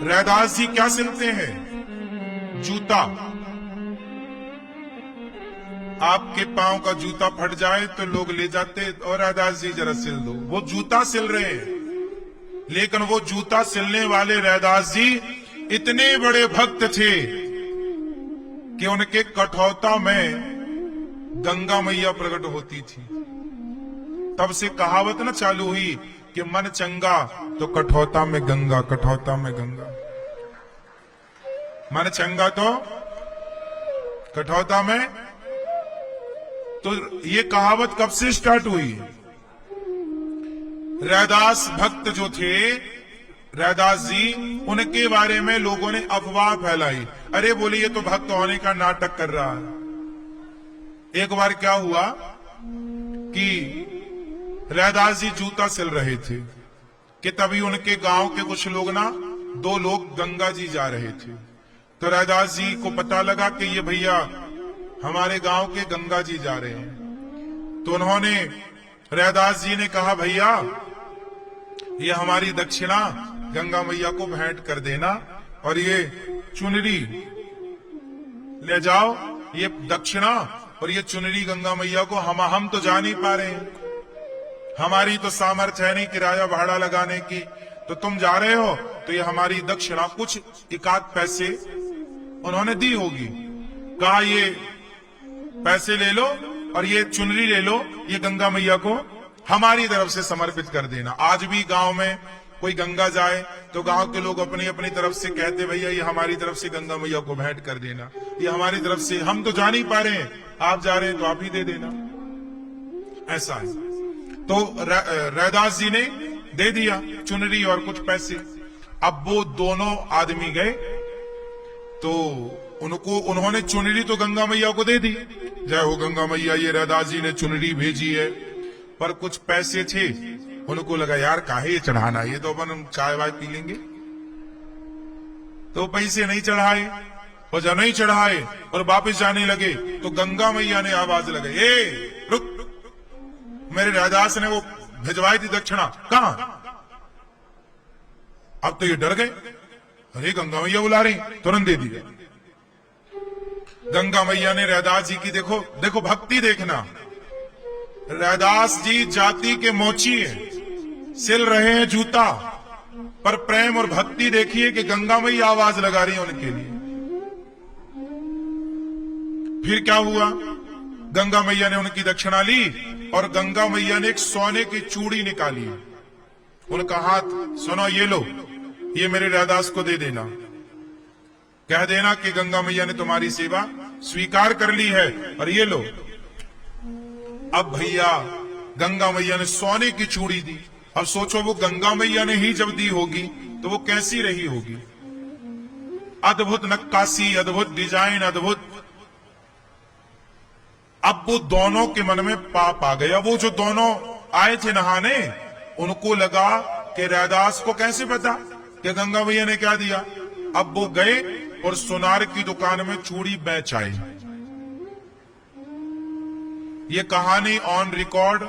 रैदास जी क्या सिलते हैं? जूता। आपके पांव का जूता फट जाए तो लोग ले जाते और रैदास जी जरा सिल दो। वो जूता सिल रहे हैं, लेकिन वो जूता सिलने वाले रैदास जी इतने बड़े भक्त थे कि उनके कठौता में गंगा मैया प्रकट होती थी। तब से कहावत ना चालू हुई कि मन चंगा तो कठौता में गंगा, कठौता में गंगा। मन चंगा तो कठौता में। तो ये कहावत कब से स्टार्ट हुई? रैदास भक्त जो थे, रैदास जी, उनके बारे में लोगों ने अफवाह फैलाई। अरे बोले ये तो भक्त होने का नाटक कर रहा है। एक बार क्या हुआ कि रैदास जी जूता सिल रहे थे कि तभी उनके गांव के कुछ लोग ना, दो लोग गंगा जी जा रहे थे। तो रैदास जी को पता लगा कि ये भैया हमारे गांव के गंगा जी जा रहे हैं। तो उन्होंने, रैदास जी ने कहा भैया ये हमारी दक्षिणा गंगा मैया को भेंट कर देना और ये चुनरी ले जाओ, ये दक्षिणा और ये चुनरी गंगा मैया को हम तो जा नहीं पा रहे हैं, हमारी तो सामर्थ्य है नहीं किराया भाड़ा लगाने की, तो तुम जा रहे हो तो ये हमारी दक्षिणा कुछ एकाध पैसे उन्होंने दी होगी। कहा ये पैसे ले लो और ये चुनरी ले लो, ये गंगा मैया को हमारी तरफ से समर्पित कर देना। आज भी गांव में कोई गंगा जाए तो गांव के लोग अपनी अपनी तरफ से कहते भैया ये हमारी तरफ से गंगा मैया को भेंट कर देना, ये हमारी तरफ से, हम तो जा नहीं पा रहे हैं, आप जा रहे हैं तो आप ही दे देना। ऐसा है। तो रैदास जी ने दे दिया चुनरी और कुछ पैसे। अब वो दोनों आदमी गए तो उन्होंने चुनरी तो गंगा मैया को दे दी, जय हो गंगा मैया, ये रैदास जी ने चुनरी भेजी है। पर कुछ पैसे थे, उनको लगा यार काहे ये चढ़ाना, ये तो अपन चाय वाय पी लेंगे। तो पैसे नहीं चढ़ाए, और जब नहीं चढ़ाए और वापस जाने लगे तो गंगा मैया ने आवाज लगाई, ए रुक, मेरे रैदास ने वो भिजवाई थी दक्षिणा, कहां? अब तो ये डर गए, अरे गंगा मैया बुला रही, तुरंत दे दी। गंगा मैया ने रैदास जी की देखो देखो भक्ति देखना, रैदास जी जाति के मोची हैं, सिल रहे हैं जूता, पर प्रेम और भक्ति देखिए कि गंगा मैया आवाज लगा रही है उनके लिए। फिर क्या हुआ? गंगा मैया ने उनकी दक्षिणा ली और गंगा मैया ने एक सोने की चूड़ी निकाली, उनका हाथ, सुनो ये लो, ये मेरे रैदास को दे देना, कह देना कि गंगा मैया ने तुम्हारी सेवा स्वीकार कर ली है, और ये लो। अब भैया गंगा मैया ने सोने की चूड़ी दी। अब सोचो वो गंगा मैया ने ही जब दी होगी तो वो कैसी रही होगी? अद्भुत नक्काशी, अद्भुत डिजाइन, अद्भुत। अब वो दोनों के मन में पाप आ गया। वो जो दोनों आए थे नहाने, उनको लगा कि रैदास को कैसे पता कि गंगा मैया ने क्या दिया। अब वो गए और सुनार की दुकान में चूड़ी बेच आए। ये कहानी ऑन रिकॉर्ड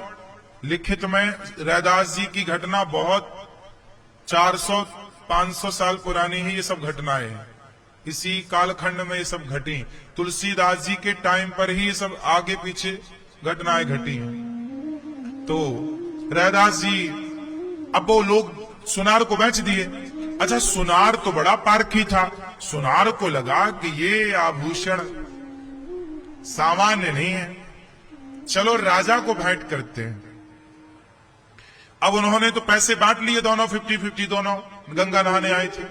लिखित में रैदास जी की घटना बहुत 400-500 साल पुरानी है। ये सब घटनाएं हैं, इसी कालखंड में ये सब घटी। तुलसीदास जी के टाइम पर ही ये सब आगे पीछे घटनाएं घटी हैं। तो रैदास जी, अब वो लोग सुनार को बेच दिए। अच्छा, सुनार तो बड़ा पारखी था, सुनार को लगा कि ये आभूषण सामान्य नहीं है, चलो राजा को भेंट करते हैं। अब उन्होंने तो पैसे बांट लिए, दोनों 50-50 दोनों गंगा नहाने आए थे,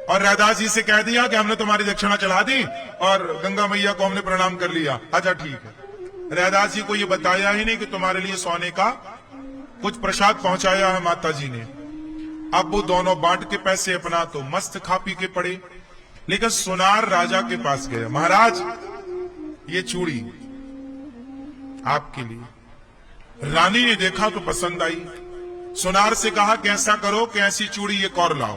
और रैदास जी से कह दिया कि हमने तुम्हारी दक्षिणा चढ़ा दी और गंगा मैया को हमने प्रणाम कर लिया। अच्छा ठीक है। रैदास जी को ये बताया ही नहीं कि तुम्हारे लिए सोने का कुछ प्रसाद पहुंचाया है माता जी ने। अब वो दोनों बांट के पैसे अपना तो मस्त खा पी के पड़े। लेकिन सुनार राजा के पास गया, महाराज ये चूड़ी आपके लिए। रानी ने देखा तो पसंद आई, सुनार से कहा कि ऐसा करो कि ऐसी चूड़ी एक और लाओ,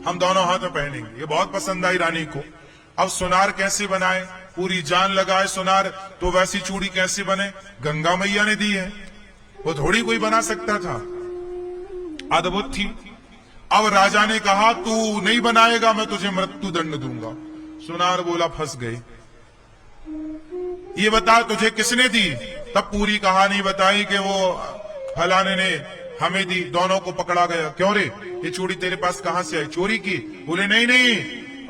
हम दोनों हाथ में पहनेंगे। ये बहुत पसंद आई रानी को। अब सुनार कैसे बनाए, पूरी जान लगाए सुनार, तो वैसी चूड़ी कैसे बने? गंगा मैया ने दी है, वो थोड़ी कोई बना सकता था, अद्भुत थी। अब राजा ने कहा तू नहीं बनाएगा, मैं तुझे मृत्यु दंड दूंगा। सुनार बोला फंस गए। ये बता तुझे किसने दी? तब पूरी कहानी बताई कि वो फलाने ने हमें दी, दोनों को पकड़ा गया। क्यों रे, ये चूड़ी तेरे पास कहां से आई? चोरी की? बोले नहीं नहीं।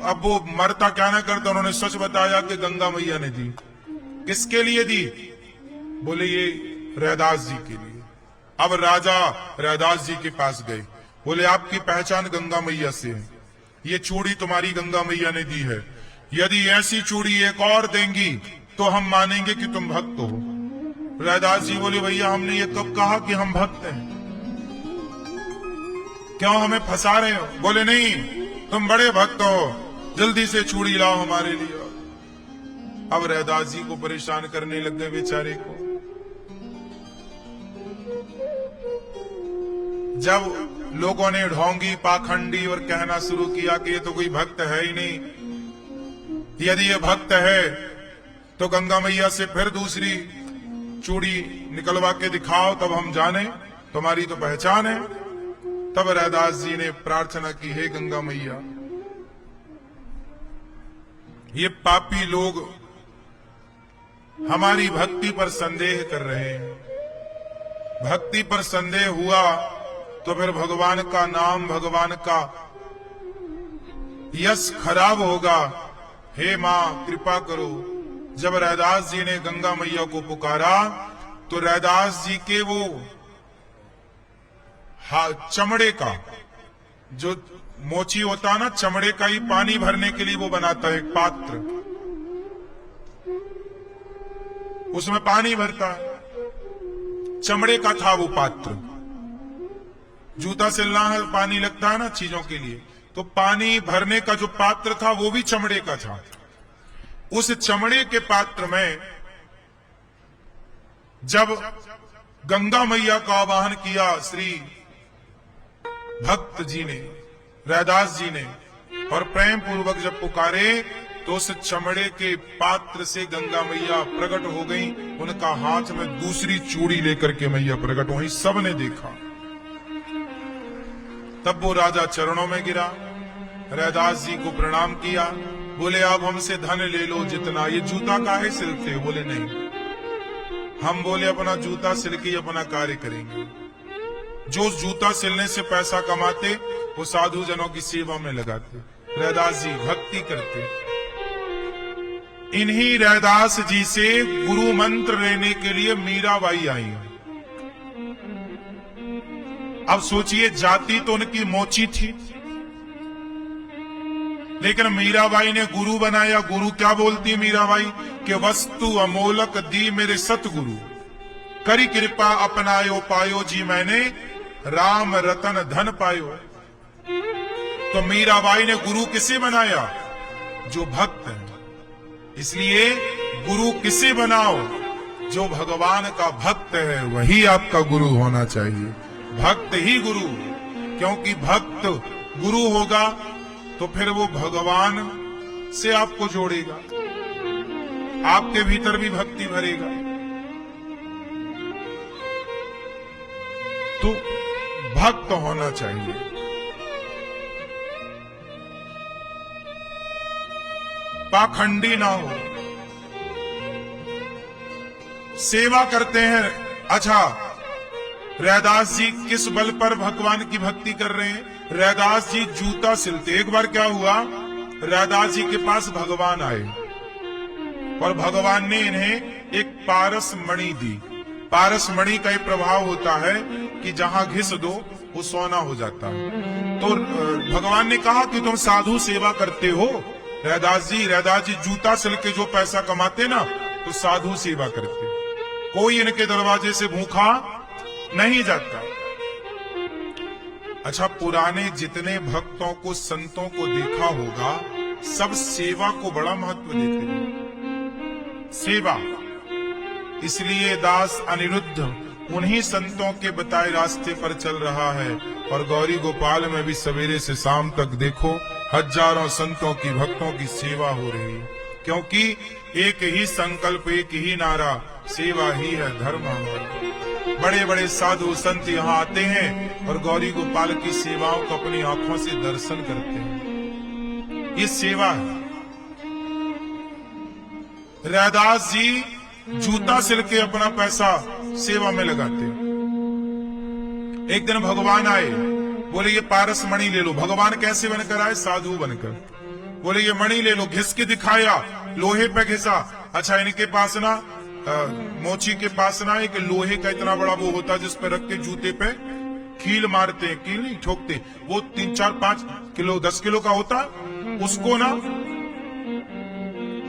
अब वो मरता क्या ना करता, उन्होंने सच बताया कि गंगा मैया ने दी। किसके लिए दी? बोले ये रैदास जी के लिए। अब राजा रैदास जी के पास गए, बोले आपकी पहचान गंगा मैया से है, ये चूड़ी तुम्हारी गंगा मैया ने दी है, यदि ऐसी चूड़ी एक और देंगी तो हम मानेंगे कि तुम भक्त हो। रैदास जी बोले भैया हमने ये कब कहा कि हम भक्त हैं, क्यों हमें फंसा रहे हो? बोले नहीं, तुम बड़े भक्त हो, जल्दी से चूड़ी लाओ हमारे लिए। अब रैदास जी को परेशान करने लग गए बेचारे को। जब लोगों ने ढोंगी पाखंडी और कहना शुरू किया कि ये तो कोई भक्त है ही नहीं, यदि ये भक्त है तो गंगा मैया से फिर दूसरी चूड़ी निकलवा के दिखाओ, तब हम जाने तुम्हारी तो पहचान है। तब रैदास जी ने प्रार्थना की, हे गंगा मैया, ये पापी लोग हमारी भक्ति पर संदेह कर रहे हैं, भक्ति पर संदेह हुआ तो फिर भगवान का नाम, भगवान का यश खराब होगा। हे मां कृपा करो। जब रैदास जी ने गंगा मैया को पुकारा तो रैदास जी के वो चमड़े का जो मोची होता ना, चमड़े का ही पानी भरने के लिए वो बनाता है एक पात्र, उसमें पानी भरता है, चमड़े का था वो पात्र। जूता सिलना है, पानी लगता है ना चीजों के लिए, तो पानी भरने का जो पात्र था वो भी चमड़े का था। उस चमड़े के पात्र में जब गंगा मैया का आवाहन किया श्री भक्त जी ने, रैदास जी ने, और प्रेम पूर्वक जब पुकारे तो उस चमड़े के पात्र से गंगा मैया प्रकट हो गई। उनका हाथ में दूसरी चूड़ी लेकर के मैया प्रकट हुई, सबने देखा। तब वो राजा चरणों में गिरा, रैदास जी को प्रणाम किया, बोले आप हमसे धन ले लो जितना, ये जूता काहे सिलते? बोले नहीं, हम बोले अपना जूता सिल के अपना कार्य करेंगे। जो जूता सिलने से पैसा कमाते वो साधु जनों की सेवा में लगाते। रैदास जी भक्ति करते। इन्हीं रैदास जी से गुरु मंत्र लेने के लिए मीराबाई आई। अब सोचिए, जाति तो उनकी मोची थी, लेकिन मीराबाई ने गुरु बनाया। गुरु क्या बोलती मीराबाई कि वस्तु अमोलक दी मेरे सतगुरु, करी कृपा अपनायो पायो जी मैंने, राम रतन धन पायो। तो मीराबाई ने गुरु किसे बनाया? जो भक्त है। इसलिए गुरु किसे बनाओ? जो भगवान का भक्त है वही आपका गुरु होना चाहिए। भक्त ही गुरु, क्योंकि भक्त गुरु होगा तो फिर वो भगवान से आपको जोड़ेगा, आपके भीतर भी भक्ति भरेगा। तो भक्त होना चाहिए। पाखंडी ना हो, सेवा करते हैं। अच्छा, रैदास जी किस बल पर भगवान की भक्ति कर रहे हैं? रैदास जी जूता सिलते। एक बार क्या हुआ, रैदास जी के पास भगवान आए और भगवान ने इन्हें एक पारस मणि दी। पारस मणि का एक प्रभाव होता है कि जहां घिस दो वो सोना हो जाता है। तो भगवान ने कहा कि तुम साधु सेवा करते हो रैदास जी जूता सिल के जो पैसा कमाते ना, तो साधु सेवा करते। कोई इनके दरवाजे से भूखा नहीं जाता। अच्छा, पुराने जितने भक्तों को, संतों को देखा होगा, सब सेवा को बड़ा महत्व देते हैं। सेवा। इसलिए दास अनिरुद्ध उन्हीं संतों के बताए रास्ते पर चल रहा है। और गौरी गोपाल में भी सवेरे से शाम तक देखो, हजारों संतों की, भक्तों की सेवा हो रही है। क्योंकि एक ही संकल्प, एक ही नारा, सेवा ही है धर्म हमारा। बड़े बड़े साधु संत यहाँ आते हैं और गौरी गोपाल की सेवाओं को अपनी आंखों से दर्शन करते हैं। ये सेवा है। रैदास जी जूता सिल के अपना पैसा सेवा में लगाते। एक दिन भगवान आए, बोले ये पारस मणि ले लो। भगवान कैसे बनकर आए? साधु बनकर। बोले ये मणि ले लो। घिस के दिखाया, लोहे पे घिसा। अच्छा, इनके पास ना मोची के पास ना एक लोहे का इतना बड़ा वो होता है जिस पे रख के जूते पे कील मारते हैं, कील नहीं ठोकते, वो 3, 4, 5 किलो 10 किलो का होता है। उसको ना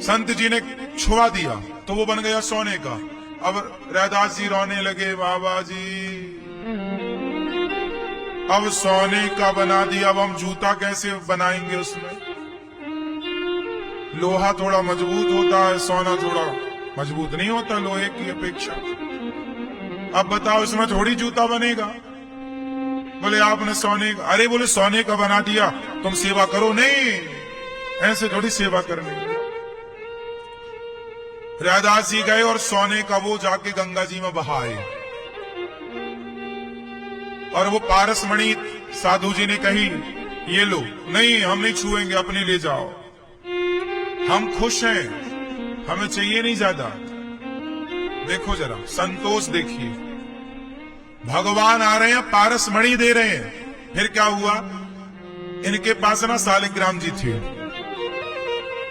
संत जी ने छुआ दिया तो वो बन गया सोने का। अब रैदास जी रोने लगे, बाबा जी अब सोने का बना दिया, अब हम जूता कैसे बनाएंगे? उसमें लोहा थोड़ा मजबूत होता है, सोना थोड़ा मजबूत नहीं होता लोहे की अपेक्षा। अब बताओ इसमें थोड़ी जूता बनेगा। बोले आपने सोने का, अरे बोले सोने का बना दिया, तुम सेवा करो। नहीं, ऐसे थोड़ी सेवा करनी। रैदास जी गए और सोने का वो जाके गंगा जी में बहाए। और वो पारस मणि साधु जी ने कही ये लो। नहीं, हम नहीं छुएंगे, अपने ले जाओ, हम खुश हैं, हमें चाहिए नहीं ज्यादा। देखो जरा संतोष देखिए, भगवान आ रहे हैं, पारस मणि दे रहे हैं। फिर क्या हुआ? इनके पास ना शालिग्राम जी थे,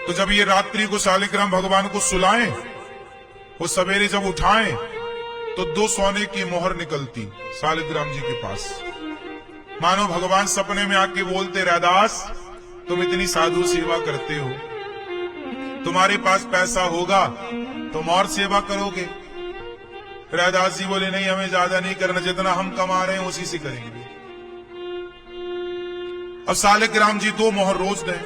तो जब ये रात्रि को शालिग्राम भगवान को सुलाएं, वो सवेरे जब उठाएं तो 2 सोने की मोहर निकलती शालिग्राम जी के पास। मानो भगवान सपने में आके बोलते, रैदास तुम इतनी साधु सेवा करते हो, तुम्हारे पास पैसा होगा तुम और सेवा करोगे। रैदास जी बोले नहीं, हमें ज्यादा नहीं करना, जितना हम कमा रहे हैं उसी से करेंगे। अब शालिग्राम जी 2 मोहर रोज दें।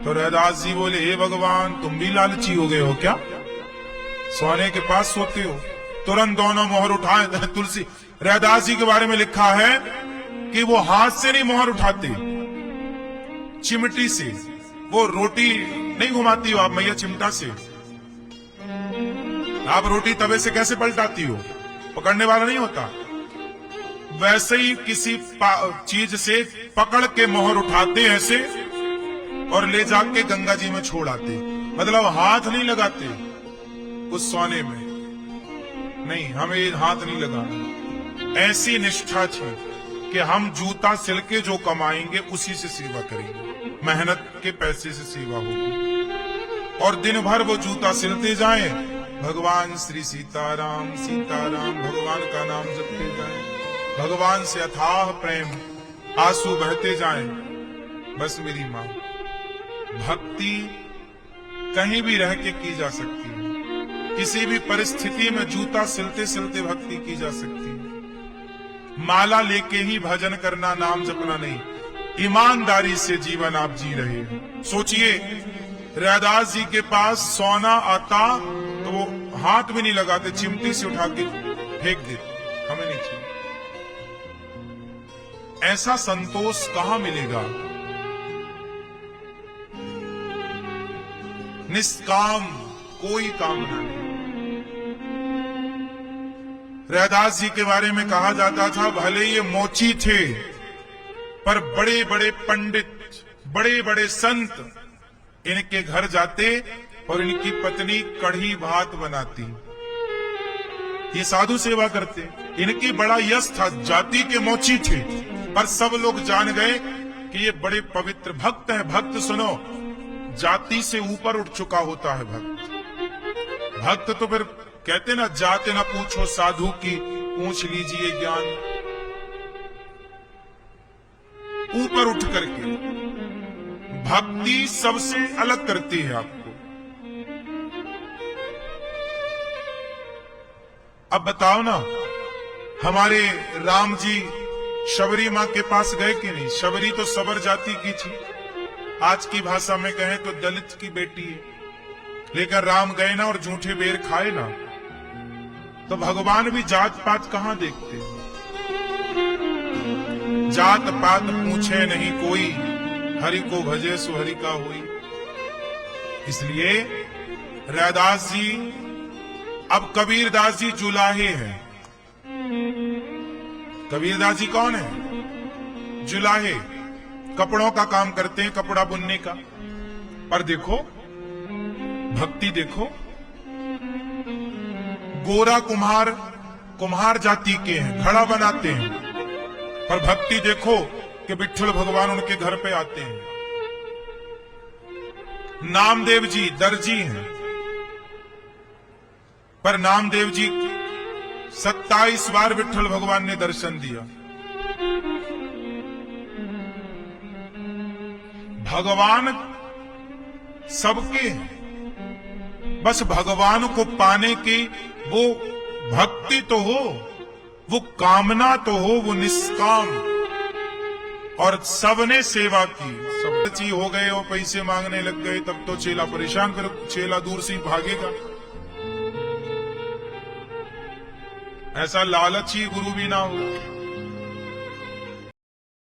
तो रैदास जी बोले, हे भगवान तुम भी लालची हो गए हो क्या? सोने के पास सोते हो। तुरंत दोनों मोहर उठाए। तुलसी रैदास जी के बारे में लिखा है कि वो हाथ से नहीं मोहर उठाते, चिमटी से। वो रोटी नहीं घुमाती हो आप मैया चिमटा से, आप रोटी तवे से कैसे पलटाती हो? पकड़ने वाला नहीं होता। वैसे ही किसी चीज से पकड़ के मोहर उठाते ऐसे और ले जाके गंगा जी में छोड़ आते। मतलब हाथ नहीं लगाते उस सोने में, नहीं हमें हाथ नहीं लगाना। ऐसी निष्ठा थी कि हम जूता सिल के जो कमाएंगे उसी से सेवा करेंगे, मेहनत के पैसे से सेवा होगी। और दिन भर वो जूता सिलते जाएं, भगवान श्री सीताराम सीताराम भगवान का नाम जपते जाएं, भगवान से अथाह प्रेम आंसू बहते जाएं। बस मेरी मां, भक्ति कहीं भी रह के की जा सकती है, किसी भी परिस्थिति में जूता सिलते सिलते भक्ति की जा सकती है। माला लेके ही भजन करना, नाम जपना नहीं, ईमानदारी से जीवन आप जी रहे हैं। सोचिए, रैदास जी के पास सोना आता तो वो हाथ भी नहीं लगाते, चिमटी से उठा के फेंक देते, हमें नहीं चाहिए। ऐसा संतोष कहां मिलेगा? निष्काम कोई कामना नहीं। रैदास जी के बारे में कहा जाता था, भले ये मोची थे पर बड़े बड़े पंडित, बड़े बड़े संत इनके घर जाते और इनकी पत्नी कढ़ी भात बनाती, ये साधु सेवा करते। इनकी बड़ा यश था, जाति के मोची थे, पर सब लोग जान गए कि ये बड़े पवित्र भक्त हैं। भक्त सुनो, जाति से ऊपर उठ चुका होता है भक्त। भक्त तो फिर कहते ना, जाते ना पूछो साधु की, पूछ लीजिए ज्ञान। ऊपर उठ करके भक्ति सबसे अलग करती है आपको। अब बताओ ना, हमारे राम जी शबरी मां के पास गए कि नहीं? शबरी तो सबर जाति की थी, आज की भाषा में कहें तो दलित की बेटी है, लेकर राम गए ना और झूठे बेर खाए ना। तो भगवान भी जात पात कहां देखते? जात पात पूछे नहीं कोई, हरि को भजे सो हरि का होई। इसलिए रैदास जी, अब कबीरदास जी जुलाहे हैं, कबीरदास जी कौन है? जुलाहे, कपड़ों का काम करते हैं, कपड़ा बुनने का। पर देखो भक्ति देखो, गोरा कुम्हार, कुम्हार जाति के हैं, घड़ा बनाते हैं। पर भक्ति देखो कि विठ्ठल भगवान उनके घर पे आते हैं। नामदेव जी दर्जी हैं, पर नामदेव जी 27 बार विठ्ठल भगवान ने दर्शन दिया। भगवान सबके हैं, बस भगवान को पाने की वो भक्ति तो हो, वो कामना तो हो, वो निष्काम। और सबने सेवा की, सब चीज हो गए और पैसे मांगने लग गए, तब तो चेला परेशान, फिर चेला दूर से ही भागेगा। ऐसा लालची गुरु भी ना हो।